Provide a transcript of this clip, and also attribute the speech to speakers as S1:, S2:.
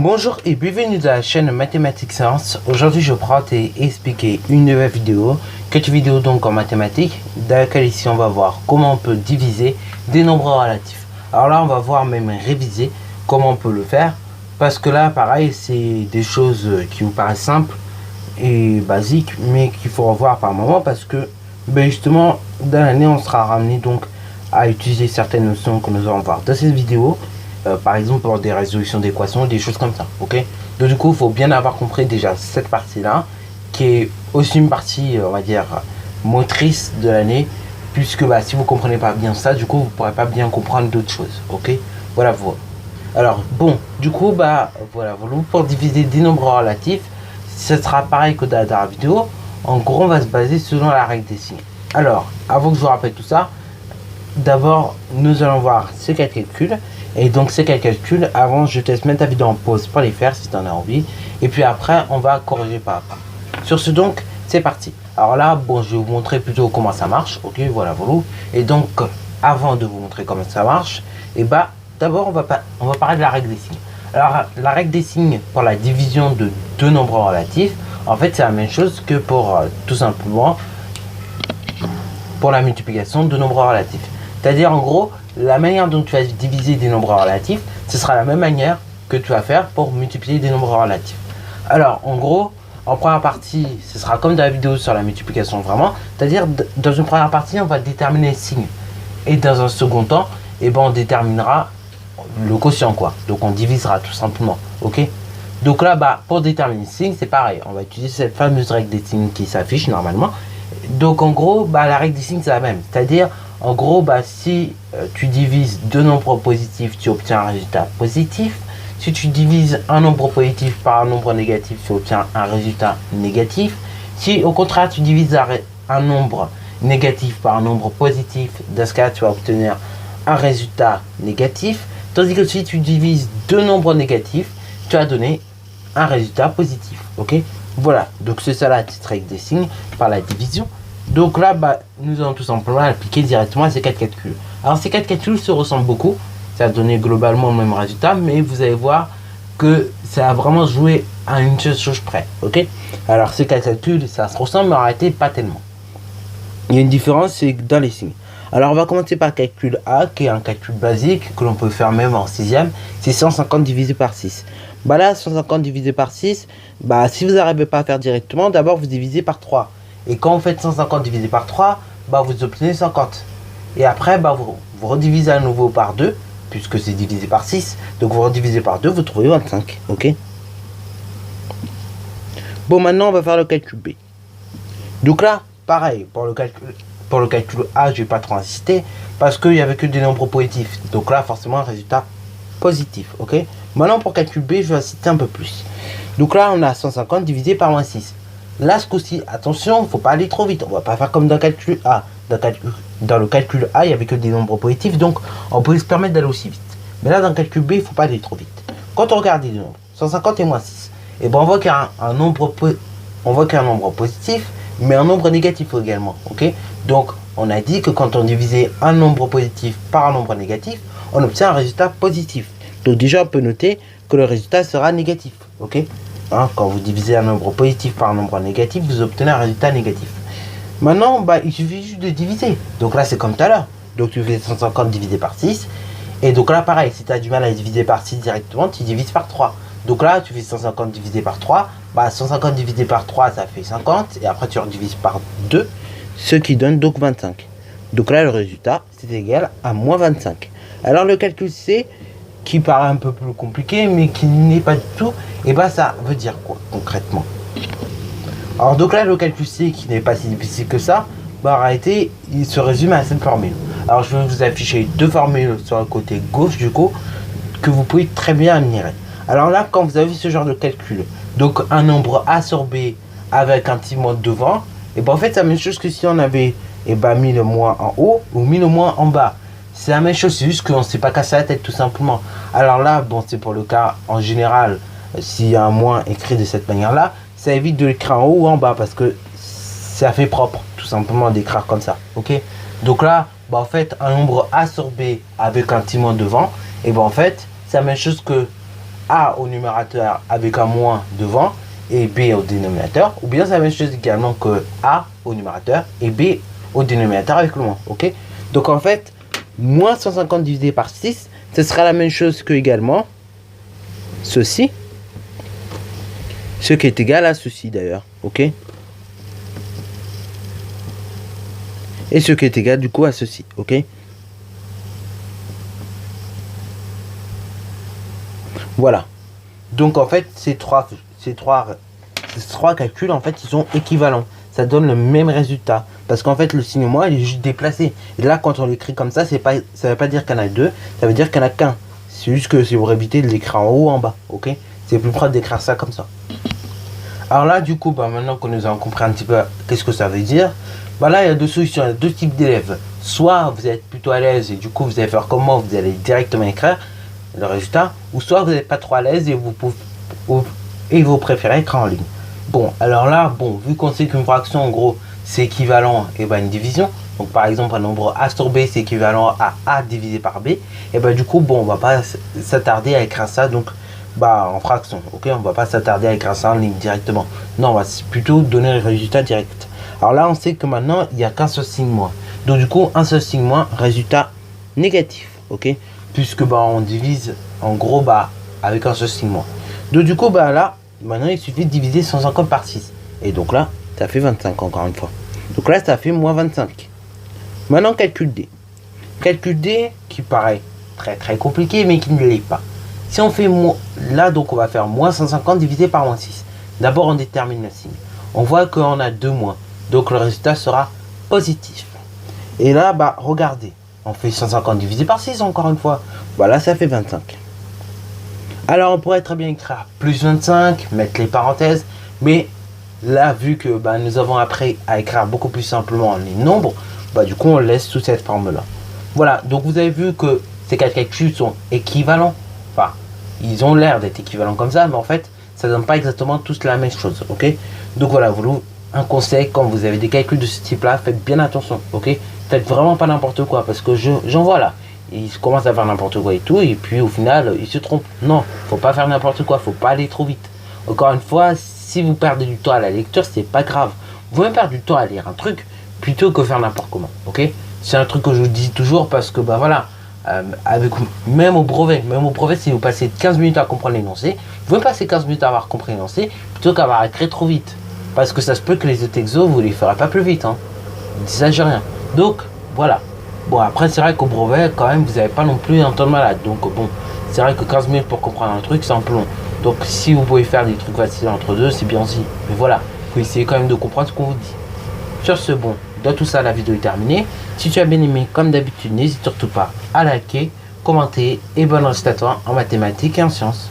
S1: Bonjour et bienvenue dans la chaîne Mathématiques Science. Aujourd'hui je vais prendre et expliquer une nouvelle vidéo, vidéo donc en mathématiques, dans laquelle ici on va voir comment on peut diviser des nombres relatifs. Alors là on va voir même réviser comment on peut le faire, parce que là pareil c'est des choses qui vous paraissent simples et basiques, mais qu'il faut revoir par moment, parce que justement dans l'année on sera ramené donc à utiliser certaines notions que nous allons voir dans cette vidéo. Par exemple pour des résolutions d'équations, des choses comme ça, ok. Donc du coup il faut bien avoir compris déjà cette partie là, qui est aussi une partie on va dire motrice de l'année, puisque si vous comprenez pas bien ça, du coup vous pourrez pas bien comprendre d'autres choses, ok. Voilà. Alors bon, du coup voilà, pour diviser des nombres relatifs, ce sera pareil que dans la vidéo. En gros on va se baser selon la règle des signes. Alors avant que je vous rappelle tout ça, d'abord nous allons voir ces quatre calculs. Et donc ces calculs, avant je te laisse mettre ta vidéo en pause pour les faire si tu en as envie. Et puis après on va corriger pas à pas. Sur ce donc c'est parti. Alors là bon, je vais vous montrer plutôt comment ça marche. Ok, voilà. Et donc avant de vous montrer comment ça marche, et d'abord on va parler de la règle des signes. Alors la règle des signes pour la division de deux nombres relatifs, en fait c'est la même chose que pour tout simplement pour la multiplication de nombres relatifs. C'est-à-dire en gros, la manière dont tu vas diviser des nombres relatifs, ce sera la même manière que tu vas faire pour multiplier des nombres relatifs. Alors en gros, en première partie, ce sera comme dans la vidéo sur la multiplication vraiment, c'est-à-dire dans une première partie, on va déterminer le signe. Et dans un second temps, on déterminera le quotient quoi. Donc on divisera tout simplement, ok. Donc là, pour déterminer le signe, c'est pareil. On va utiliser cette fameuse règle des signes qui s'affiche normalement. Donc en gros, la règle des signes c'est la même. C'est-à-dire, en gros, si tu divises deux nombres positifs, tu obtiens un résultat positif. Si tu divises un nombre positif par un nombre négatif, tu obtiens un résultat négatif. Si au contraire, tu divises un nombre négatif par un nombre positif, dans ce cas, tu vas obtenir un résultat négatif. Tandis que si tu divises deux nombres négatifs, tu vas donner un résultat positif. Ok, voilà. Donc c'est ça la petite règle des signes par la division. Donc là, nous allons tout simplement appliquer directement à ces quatre calculs. Alors ces quatre calculs se ressemblent beaucoup. Ça va donner globalement le même résultat, mais vous allez voir que ça a vraiment joué à une seule chose près. Ok. Alors ces quatre calculs, ça se ressemble, mais en réalité pas tellement. Il y a une différence, c'est dans les signes. Alors on va commencer par le calcul A, qui est un calcul basique que l'on peut faire même en 6e. C'est 150 divisé par 6. Là, 150 divisé par 6, si vous n'arrivez pas à faire directement, d'abord vous divisez par 3. Et quand vous faites 150 divisé par 3, vous obtenez 50. Et après, vous redivisez à nouveau par 2, puisque c'est divisé par 6. Donc vous redivisez par 2, vous trouvez 25. Ok. Bon, maintenant on va faire le calcul B. Donc là, pareil, pour le calcul A, je ne vais pas trop insister, parce qu'il n'y avait que des nombres positifs. Donc là, forcément, un résultat positif. Ok. Maintenant, pour le calcul B, je vais insister un peu plus. Donc là, on a 150 divisé par moins 6. Là, ce coup-ci, attention, il ne faut pas aller trop vite. On ne va pas faire comme dans le calcul A. Dans le calcul A, il n'y avait que des nombres positifs, donc on peut se permettre d'aller aussi vite. Mais là, dans le calcul B, il ne faut pas aller trop vite. Quand on regarde les deux nombres, 150 et moins 6, on voit qu'il y a un nombre positif, mais un nombre négatif également. Ok. Donc, on a dit que quand on divisait un nombre positif par un nombre négatif, on obtient un résultat positif. Donc déjà, on peut noter que le résultat sera négatif. Ok. Quand vous divisez un nombre positif par un nombre négatif, vous obtenez un résultat négatif. Maintenant, il suffit juste de diviser. Donc là, c'est comme tout à l'heure. Donc tu fais 150 divisé par 6. Et donc là, pareil, si tu as du mal à diviser par 6 directement, tu divises par 3. Donc là, tu fais 150 divisé par 3. 150 divisé par 3, ça fait 50. Et après, tu redivises par 2, ce qui donne donc 25. Donc là, le résultat, c'est égal à moins 25. Alors le calcul C, qui paraît un peu plus compliqué, mais qui n'est pas du tout, ça veut dire quoi concrètement? Alors donc là, le calcul C, qui n'est pas si difficile que ça, en réalité, il se résume à cette formule. Alors je vais vous afficher deux formules sur le côté gauche du coup, que vous pouvez très bien admirer. Alors là, quand vous avez ce genre de calcul, donc un nombre A sur B avec un petit moins devant, en fait c'est la même chose que si on avait mis le moins en haut ou mis le moins en bas. C'est la même chose, c'est juste qu'on ne s'est pas cassé la tête tout simplement. Alors là, c'est pour le cas en général, s'il y a un moins écrit de cette manière-là, ça évite de l'écrire en haut ou en bas, parce que ça fait propre tout simplement d'écrire comme ça. Ok. Donc là, en fait, un nombre A sur B avec un petit moins devant, en fait, c'est la même chose que A au numérateur avec un moins devant et B au dénominateur, ou bien c'est la même chose également que A au numérateur et B au dénominateur avec le moins, ok? Donc en fait, moins 150 divisé par 6, ce sera la même chose que également ceci, ce qui est égal à ceci d'ailleurs, ok? Et ce qui est égal du coup à ceci, ok? Voilà. Donc en fait, ces trois calculs, en fait, ils sont équivalents. Ça donne le même résultat. Parce qu'en fait, le signe moins, il est juste déplacé. Et là, quand on l'écrit comme ça, ça veut pas dire qu'il y en a deux, ça veut dire qu'il n'y en a qu'un. C'est juste que c'est pour éviter de l'écrire en haut ou en bas, ok? C'est plus proche d'écrire ça comme ça. Alors là, du coup, maintenant que nous avons compris un petit peu qu'est-ce que ça veut dire, là, il y a deux solutions, il y a deux types d'élèves. Soit vous êtes plutôt à l'aise et du coup, vous allez faire comme moi, vous allez directement écrire le résultat, ou soit vous n'êtes pas trop à l'aise et vous préférez écrire en ligne. Bon, alors là, vu qu'on sait qu'une fraction, en gros, c'est équivalent à une division. Donc par exemple, un nombre A sur B, c'est équivalent à A divisé par B. Et du coup, on va pas s'attarder à écrire ça donc en fraction. Ok, on va pas s'attarder à écrire ça en ligne directement. Non, on va plutôt donner le résultat direct. Alors là, on sait que maintenant, il n'y a qu'un seul signe moins. Donc du coup, un seul signe moins, résultat négatif. Ok, puisque on divise en gros avec un seul signe moins. Donc du coup, là, maintenant, il suffit de diviser 150 par 6. Et donc là, ça fait 25 encore une fois. Donc là, ça fait moins 25. Maintenant, calcul D. Calcul D qui paraît très très compliqué, mais qui ne l'est pas. Si on fait là, donc on va faire moins 150 divisé par moins 6. D'abord, on détermine le signe. On voit qu'on a deux moins. Donc le résultat sera positif. Et là, regardez. On fait 150 divisé par 6 encore une fois. Voilà, ça fait 25. Alors on pourrait très bien écrire plus 25, mettre les parenthèses. Mais là, vu que nous avons appris à écrire beaucoup plus simplement les nombres, du coup on laisse sous cette forme-là. Voilà, donc vous avez vu que ces quatre calculs sont équivalents. Enfin, ils ont l'air d'être équivalents comme ça, mais en fait, ça ne donne pas exactement tous la même chose, ok? Donc voilà, un conseil, quand vous avez des calculs de ce type-là, faites bien attention, ok? Faites vraiment pas n'importe quoi, parce que j'en vois là, ils commencent à faire n'importe quoi et tout, et puis au final, ils se trompent. Non, faut pas faire n'importe quoi, faut pas aller trop vite. Encore une fois, si vous perdez du temps à la lecture, c'est pas grave. Vous pouvez perdre du temps à lire un truc, plutôt que faire n'importe comment, ok? C'est un truc que je vous dis toujours, parce que voilà, même au brevet, si vous passez 15 minutes à comprendre l'énoncé, vous pouvez passer 15 minutes à avoir compris l'énoncé, plutôt qu'avoir écrit trop vite. Parce que ça se peut que les autres exos, vous les ferez pas plus vite, hein. Ne disais rien. Donc, voilà. Bon, après, c'est vrai qu'au brevet, quand même, vous n'avez pas non plus un temps de malade. Donc, c'est vrai que 15 minutes pour comprendre un truc, c'est un peu long. Donc, si vous pouvez faire des trucs faciles entre deux, c'est bien aussi. Mais voilà, il faut essayer quand même de comprendre ce qu'on vous dit. Sur ce, dans tout ça, la vidéo est terminée. Si tu as bien aimé, comme d'habitude, n'hésite surtout pas à liker, commenter et bonne réussite à toi en mathématiques et en sciences.